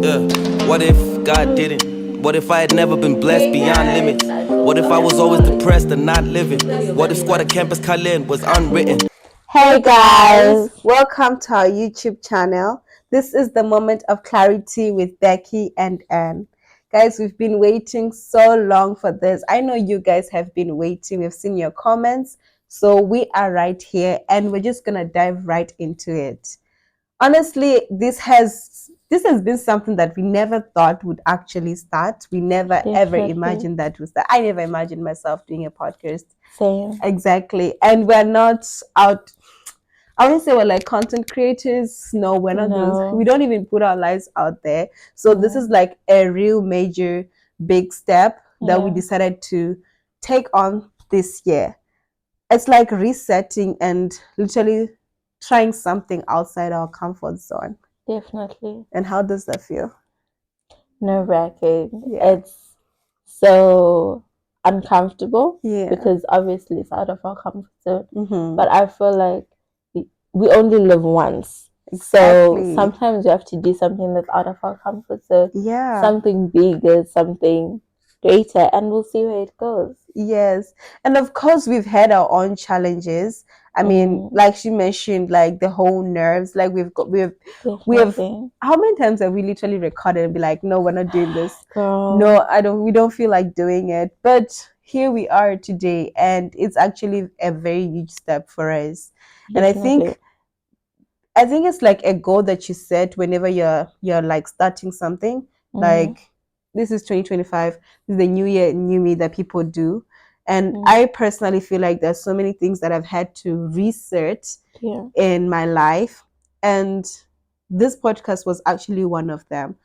Yeah. What if God didn't? What if I had never been blessed beyond limits? What if I was always depressed and not living? What if Squatter Campus Kalin was unwritten? Hey guys, welcome to our YouTube channel. This is the moment of clarity with Becky and Anne. Guys, we've been waiting so long for this. I know you guys have been waiting. We've seen your comments. So we are right here and we're just going to dive right into it. Honestly, this has been something that we never thought would actually start. We never ever imagined that would start. I never imagined myself doing a podcast. Same. Exactly. And we're not out. I wouldn't say we're like content creators. No, we're not those. We don't even put our lives out there. So this is like a real major big step that we decided to take on this year. It's like resetting and literally trying something outside our comfort zone. Definitely. And how does that feel? Nerve-wracking. Yeah. It's so uncomfortable because obviously it's out of our comfort zone. But I feel like we only live once. Exactly. So sometimes you have to do something that's out of our comfort zone. Yeah. Something bigger, something greater, and we'll see where it goes. Yes. And of course, we've had our own challenges. I mean, like she mentioned, like the whole nerves, like we have, how many times have we literally recorded and be like, no, we're not doing this. Girl. No, we don't feel like doing it. But here we are today, and it's actually a very huge step for us. Definitely. And I think it's like a goal that you set whenever you're like starting something. Like this is 2025. This is the new year, new me that people do. And I personally feel like there's so many things that I've had to research in my life. And this podcast was actually one of them.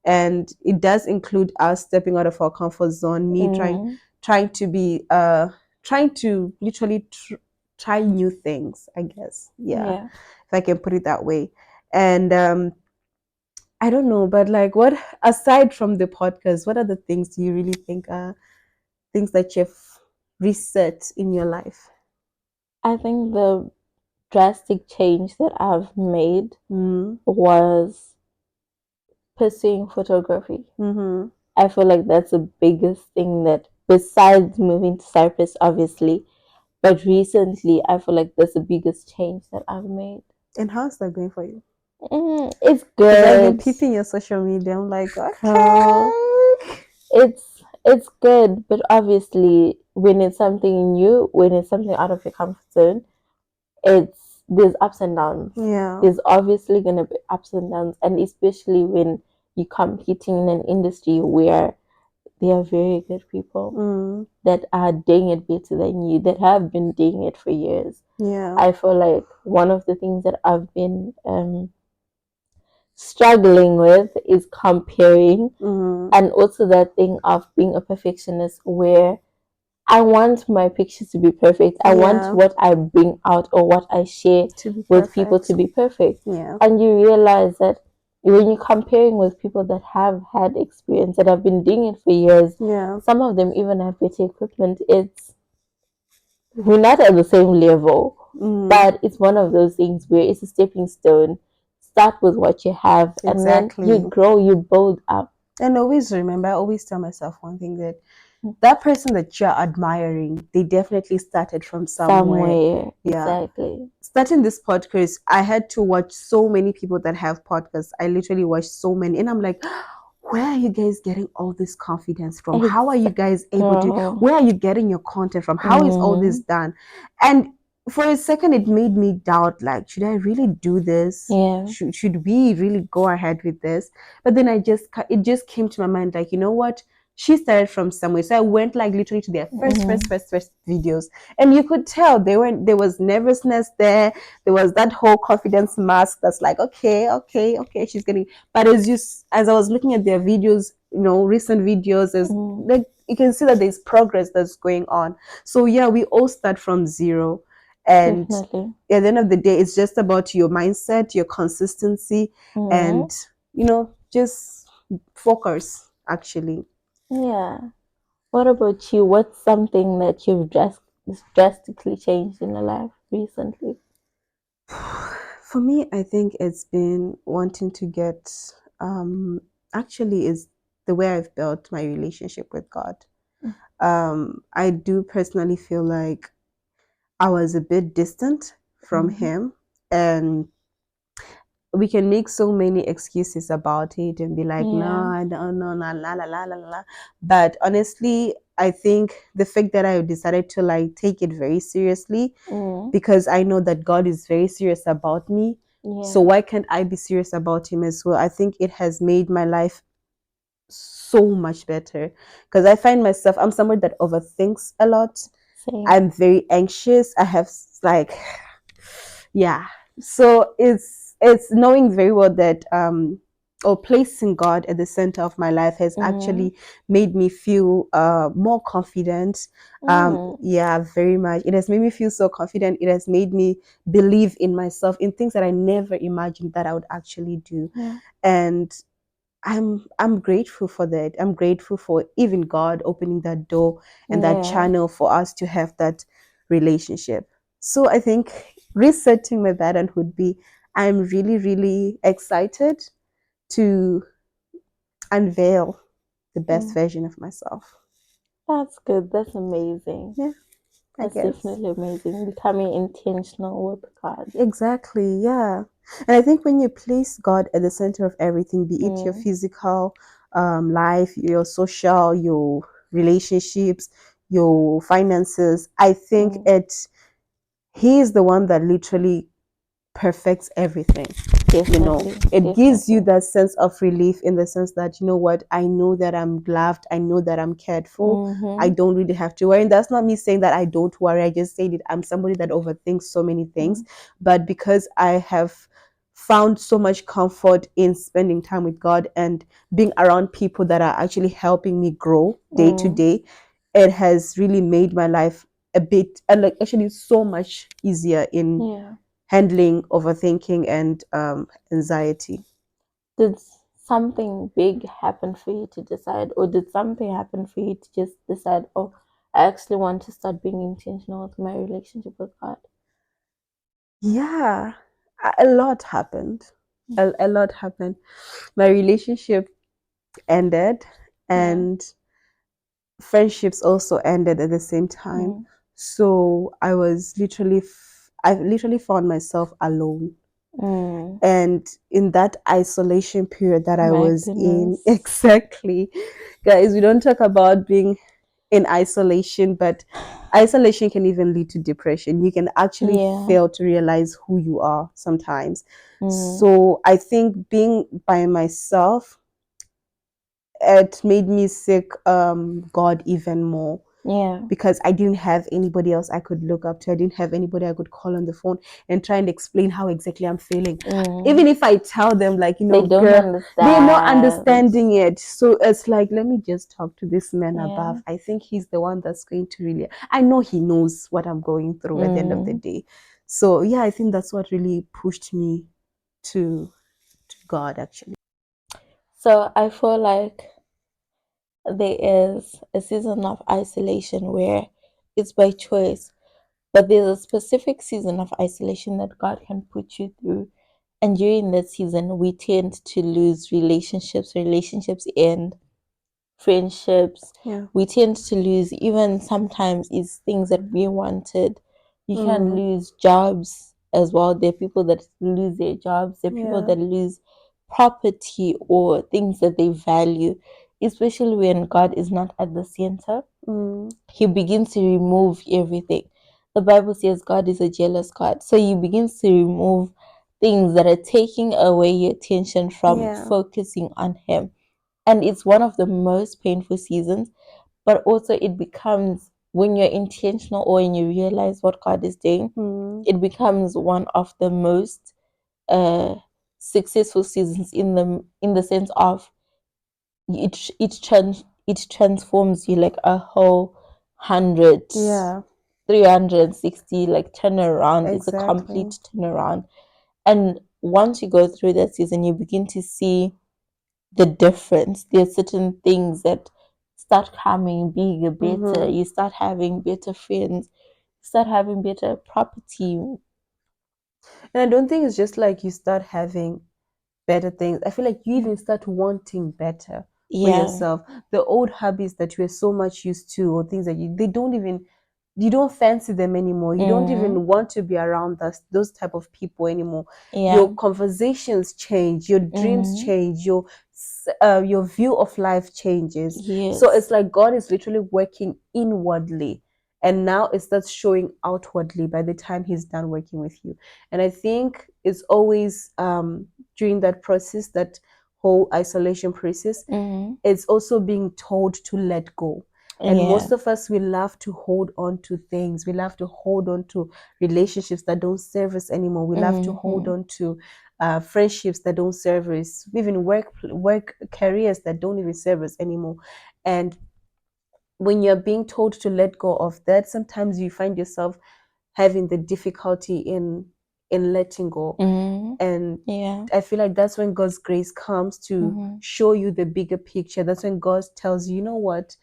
And it does include us stepping out of our comfort zone, me trying to literally try new things, I guess. Yeah. If I can put it that way. And I don't know, but like what, aside from the podcast, what are the things you really think are things that you've reset in your life? I think the drastic change that I've made was pursuing photography. I feel like that's the biggest thing that, besides moving to Cyprus, obviously, but recently I feel like that's the biggest change that I've made. And how's that going for you? It's good. I've been peeping your social media. I'm like, okay. It's good, but obviously when it's something new, when it's something out of your comfort zone, there's ups and downs. Yeah. There's obviously gonna be ups and downs, and especially when you're competing in an industry where there are very good people that are doing it better than you, that have been doing it for years. Yeah. I feel like one of the things that I've been struggling with is comparing, and also that thing of being a perfectionist where I want my pictures to be perfect. I want what I bring out or what I share with people to be perfect. Yeah. And you realize that when you're comparing with people that have had experience, that have been doing it for years, some of them even have better equipment, we're not at the same level. But it's one of those things where it's a stepping stone. Start with what you have, and then you grow, you build up. And always remember, I always tell myself one thing, that person that you're admiring, they definitely started from somewhere. Yeah. Exactly. Starting this podcast, I had to watch so many people that have podcasts. I literally watched so many, and I'm like, where are you guys getting all this confidence from? How are you guys able to? Where are you getting your content from? How is all this done? And for a second, it made me doubt, like, should I really do this? Yeah. Should we really go ahead with this? But then it just came to my mind, like, you know what? She started from somewhere. So I went like literally to their first videos. And you could tell there was nervousness there. There was that whole confidence mask that's like, okay, she's getting. But as I was looking at their videos, recent videos, like you can see that there's progress that's going on. So yeah, we all start from zero. And definitely, at the end of the day, it's just about your mindset, your consistency, and just focus, actually. Yeah. What about you? What's something that you've drastically changed in your life recently? For me, I think it's been wanting to get actually is the way I've built my relationship with God. Mm. I do personally feel like I was a bit distant from him, and we can make so many excuses about it and be like, no, I don't know, la la la la la la. But honestly, I think the fact that I decided to like take it very seriously, because I know that God is very serious about me. So why can't I be serious about him as well? I think it has made my life so much better, because I find myself, I'm someone that overthinks a lot. Same. I'm very anxious. I have like, yeah. So it's knowing very well that or placing God at the center of my life has actually made me feel more confident. Yeah, very much. It has made me feel so confident. It has made me believe in myself, in things that I never imagined that I would actually do. And I'm grateful for that. I'm grateful for even God opening that door and that channel for us to have that relationship. So I think resetting my pattern would be, I'm really, really excited to unveil the best version of myself. That's good. That's amazing. Yeah, I That's guess. definitely amazing. Becoming intentional with God. Exactly, yeah. And I think when you place God at the center of everything, be it your physical life, your social, your relationships, your finances, I think he is the one that literally perfects everything. Definitely, It gives you definitely. that sense of relief, in the sense that, you know what, I know that I'm loved, I know that I'm cared for. I don't really have to worry. And that's not me saying that I don't worry. I just say that I'm somebody that overthinks so many things. But because I have found so much comfort in spending time with God and being around people that are actually helping me grow day to day, it has really made my life a bit, and like actually so much easier in handling overthinking and anxiety. Did something big happen for you to decide, or did something happen for you to just decide, oh, I actually want to start being intentional with my relationship with God? Yeah, a lot happened. A lot happened. My relationship ended, and friendships also ended at the same time. So I literally found myself alone. And in that isolation period that I My was in, goodness. exactly, guys, we don't talk about being in isolation, but isolation can even lead to depression. You can actually fail to realize who you are sometimes. So I think being by myself, it made me seek God even more, because I didn't have anybody else I could look up to. I didn't have anybody I could call on the phone and try and explain how exactly I'm feeling. Even if I tell them, like, They don't girl, they're not understand. understanding it. So it's like, let me just talk to this man above. Yeah. I think he's the one that's going to really, I know he knows what I'm going through at the end of the day. So yeah, I think that's what really pushed me to God, actually. So I feel like there is a season of isolation where it's by choice, but there's a specific season of isolation that God can put you through. And during that season, we tend to lose relationships end, friendships. We tend to lose, even sometimes, is things that we wanted. You can lose jobs as well. There are people that lose their jobs, there are people that lose property or things that they value, especially when God is not at the center. He begins to remove everything. The Bible says God is a jealous God. So he begins to remove things that are taking away your attention from focusing on him. And it's one of the most painful seasons, but also it becomes, when you're intentional or when you realize what God is doing, it becomes one of the most uh successful seasons, in the sense of it transforms you like a whole 360, like turnaround. It's a complete turnaround. And once you go through that season, you begin to see the difference. There are certain things that start coming bigger, better. You start having better friends, you start having better property. And I don't think it's just like you start having better things. I feel like you even start wanting better for Yeah. yourself. The old habits that you were so much used to, or things that you don't fancy them anymore. You don't even want to be around those type of people anymore. Yeah. Your conversations change, your dreams change, your view of life changes. Yes. So it's like God is literally working inwardly, and now it starts showing outwardly by the time He's done working with you. And I think it's always during that process, that whole isolation process, it's also being told to let go. And most of us, we love to hold on to things. We love to hold on to relationships that don't serve us anymore. We love to hold on to friendships that don't serve us, even work careers that don't even serve us anymore. And when you're being told to let go of that, sometimes you find yourself having the difficulty in letting go. And I feel like that's when God's grace comes to show you the bigger picture. That's when God tells you, you know what,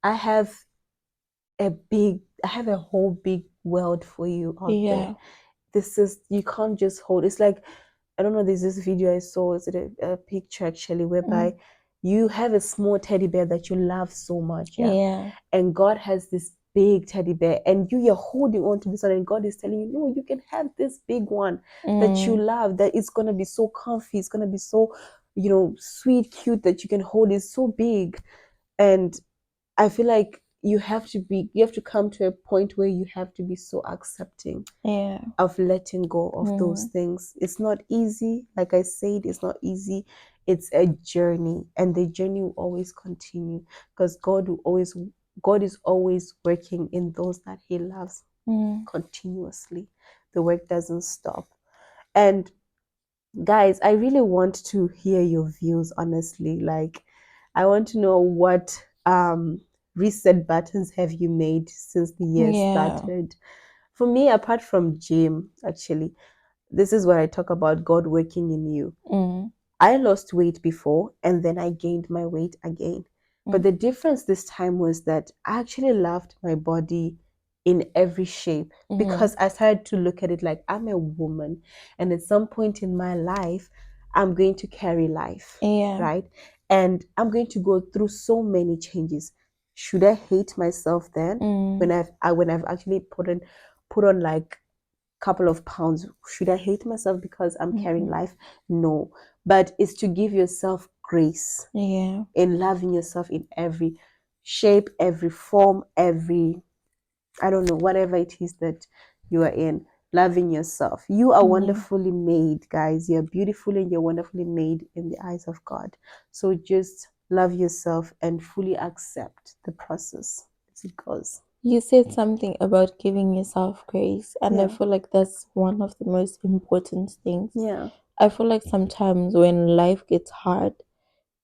I have a whole big world for you out there. You can't just hold. It's like, I don't know, there's this video I saw, is it a picture actually, whereby you have a small teddy bear that you love so much, and God has this big teddy bear, and you're holding on to this one, and God is telling you, no, you can have this big one that you love, that it's gonna be so comfy, it's gonna be so, sweet, cute, that you can hold. It's so big. And I feel like you have to come to a point where you have to be so accepting of letting go of those things. It's not easy. Like I said, it's not easy. It's a journey, and the journey will always continue, because God is always working in those that He loves continuously. The work doesn't stop. And guys, I really want to hear your views, honestly. Like, I want to know what reset buttons have you made since the year started. For me, apart from gym, actually, this is where I talk about God working in you. I lost weight before, and then I gained my weight again. But the difference this time was that I actually loved my body in every shape, because I started to look at it like I'm a woman, and at some point in my life, I'm going to carry life, right? And I'm going to go through so many changes. Should I hate myself then, when I've actually put on like couple of pounds? Should I hate myself because I'm carrying life? No. But it's to give yourself grace in loving yourself in every shape, every form, every, I don't know, whatever it is that you are in. Loving yourself. You are wonderfully made, guys. You're beautiful and you're wonderfully made in the eyes of God. So just love yourself and fully accept the process as it goes. You said something about giving yourself grace, and I feel like that's one of the most important things. I feel like sometimes when life gets hard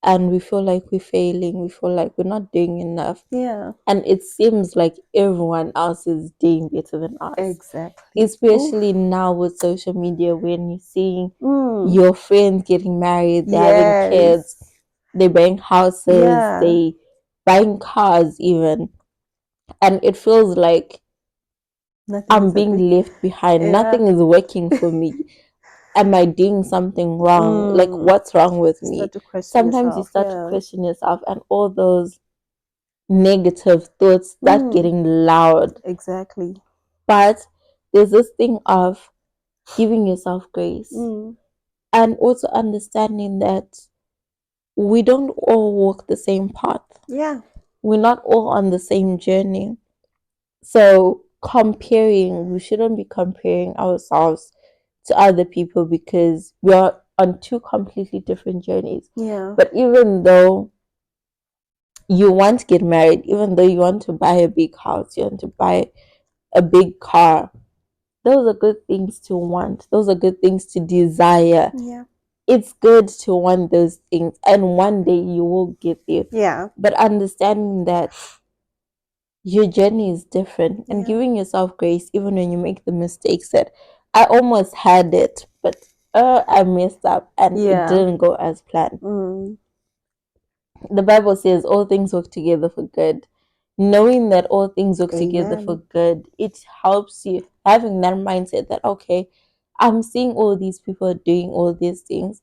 and we feel like we're failing, we feel like we're not doing enough, and it seems like everyone else is doing better than us. Exactly. Especially now with social media, when you're seeing your friends getting married, they're having kids, they're buying houses, they buying cars even. And it feels like I'm being left behind. Nothing is working for me. Am I doing something wrong? Like, what's wrong with me? Sometimes you start to question yourself, and all those negative thoughts start getting loud. Exactly. But there's this thing of giving yourself grace and also understanding that we don't all walk the same path. We're not all on the same journey. So we shouldn't be comparing ourselves to other people, because we are on two completely different journeys. But even though you want to get married, even though you want to buy a big house, you want to buy a big car, those are good things to want. Those are good things to desire. It's good to want those things, and one day you will get there. But understanding that your journey is different, and giving yourself grace even when you make the mistakes that I almost had it, but I messed up and it didn't go as planned. The Bible says all things work together for good. Knowing that all things work together for good, it helps you having that mindset that, okay, I'm seeing all these people doing all these things,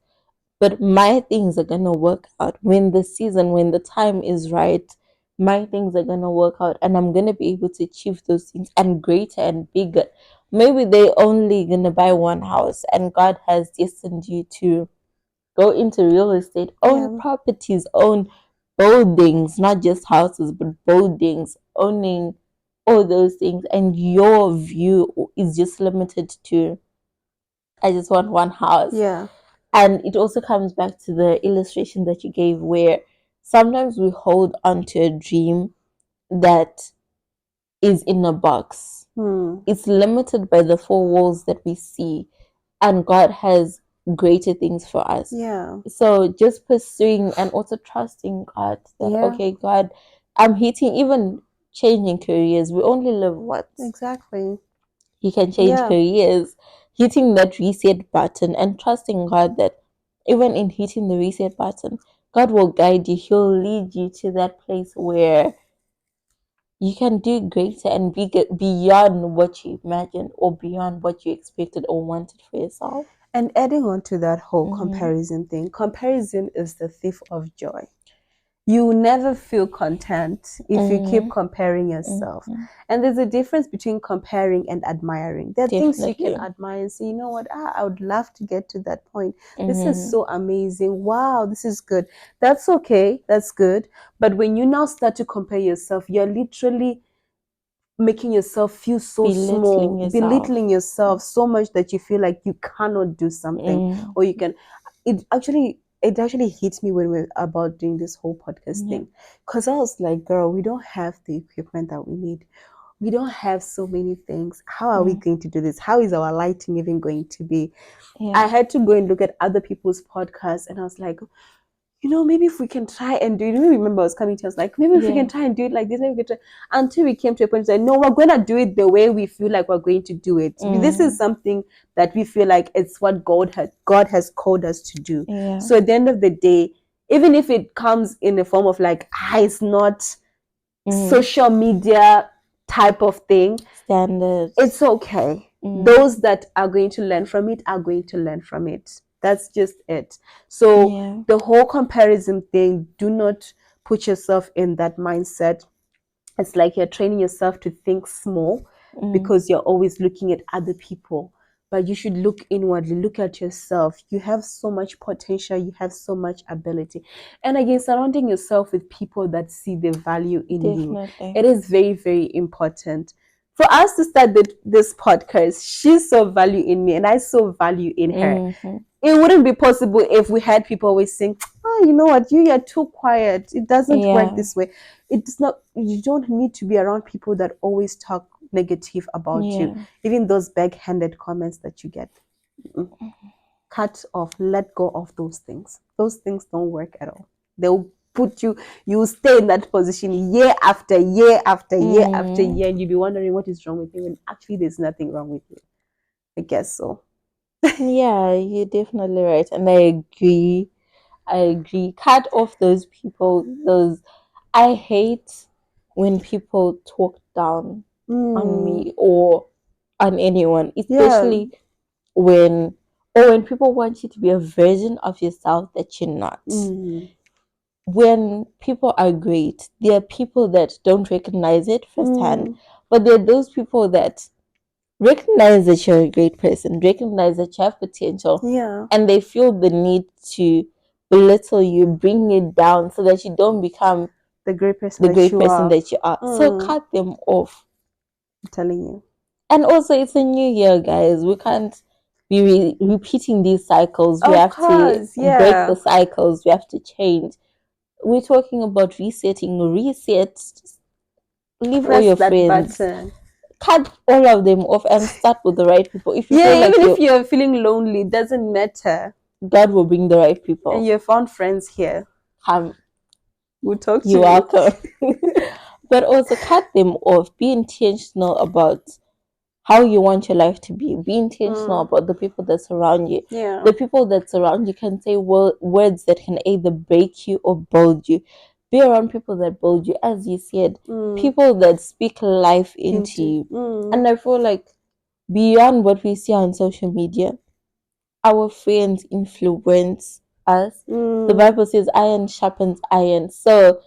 but my things are gonna work out when the time is right. My things are gonna work out, and I'm gonna be able to achieve those things and greater and bigger. Maybe they only gonna buy one house, and God has destined you to go into real estate, own properties, own buildings, not just houses, but buildings, owning all those things. And your view is just limited to, I just want one house. Yeah. And it also comes back to the illustration that you gave, where sometimes we hold on to a dream that is in a box. It's limited by the four walls that we see, and God has greater things for us. Yeah. So just pursuing and also trusting God that, okay, God, I'm hitting, even changing careers. We only live once. Exactly. You can change careers, hitting that reset button and trusting God that even in hitting the reset button, God will guide you. He'll lead you to that place where you can do greater and bigger beyond what you imagined or beyond what you expected or wanted for yourself. And adding on to that whole comparison thing, comparison is the thief of joy. You never feel content if you keep comparing yourself. And there's a difference between comparing and admiring. There are things you can admire and say, you know what, I would love to get to that point. This is so amazing. Wow, this is good. That's okay. That's good. But when you now start to compare yourself, you're literally making yourself feel so small, belittling yourself so much that you feel like you cannot do something, or you can. It actually hit me when we're about doing this whole podcast thing, because I was like, girl, we don't have the equipment that we need. We don't have so many things. How are we going to do this? How is our lighting even going to be? I had to go and look at other people's podcasts, and I was like, you know, maybe if we can try and do it. You remember I was coming to us like, maybe if we can try and do it like this, maybe we can try. Until we came to a point and said, no, we're going to do it the way we feel like we're going to do it. This is something that we feel like it's what God has called us to do. So at the end of the day, even if it comes in the form of like, it's not social media type of thing, standards, it's okay. Those that are going to learn from it are going to learn from it. That's just it. So the whole comparison thing, do not put yourself in that mindset. It's like you're training yourself to think small because you're always looking at other people. But you should look inwardly, look at yourself. You have so much potential, you have so much ability. And again, surrounding yourself with people that see the value in you. It is very, very important. For us to start this podcast, she saw value in me and I saw value in her. It wouldn't be possible if we had people always saying, oh, you know what, you're too quiet. It doesn't work this way. It's not, you don't need to be around people that always talk negative about you. Even those backhanded comments that you get. Cut off, let go of those things. Those things don't work at all. They'll put you stay in that position year after year after year after year, and you'll be wondering what is wrong with you when actually there's nothing wrong with you. I guess so. Yeah, you're definitely right. And I agree. Cut off those people. I hate when people talk down on me or on anyone, especially when people want you to be a version of yourself that you're not. When people are great, there are people that don't recognize it firsthand, but there are those people that recognize that you're a great person, recognize that you have potential, and they feel the need to belittle you, bring you down so that you don't become the great person that you are. So cut them off. I'm telling you. And also, it's a new year, guys. We can't be repeating these cycles. We have to break the cycles. We have to change. We're talking about resetting. Reset. Leave all your friends. Button. Cut all of them off and start with the right people. If you feel like even if you're feeling lonely, it doesn't matter. God will bring the right people. And you found friends here. We'll talk to you. You're welcome. But also cut them off. Be intentional about how you want your life to be. Be intentional about the people that surround you. The people that surround you can say words that can either break you or build you. Be around people that build you, as you said, people that speak life into you. And I feel like beyond what we see on social media, our friends influence us. The Bible says iron sharpens iron. So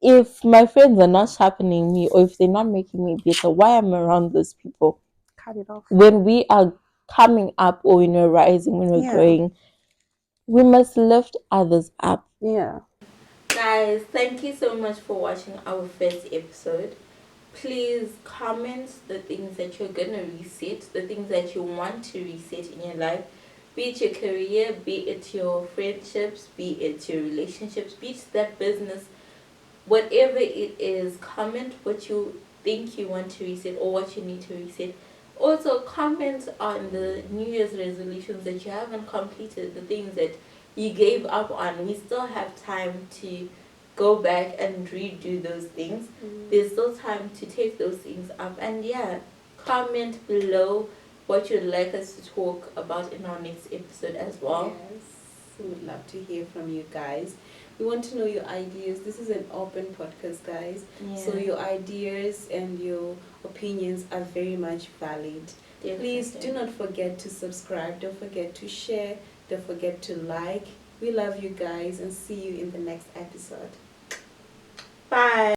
if my friends are not sharpening me, or if they're not making me better, why am I around those people? Cut it off. When we are coming up, or when we're rising, when we're growing, we must lift others up. Yeah. Guys, thank you so much for watching our first episode. Please comment the things that you're gonna reset, the things that you want to reset in your life, be it your career, be it your friendships, be it your relationships, be it that business, whatever it is. Comment what you think you want to reset or what you need to reset. Also, comment on the New Year's resolutions that you haven't completed, the things that you gave up on. We still have time to go back and redo those things. There's still time to take those things up. And yeah, comment below what you'd like us to talk about in our next episode as well. Yes, we would love to hear from you guys. We want to know your ideas. This is an open podcast, guys. Yeah. So your ideas and your opinions are very much valid. Definitely. Please do not forget to subscribe. Don't forget to share. Don't forget to like. We love you guys and see you in the next episode. Bye.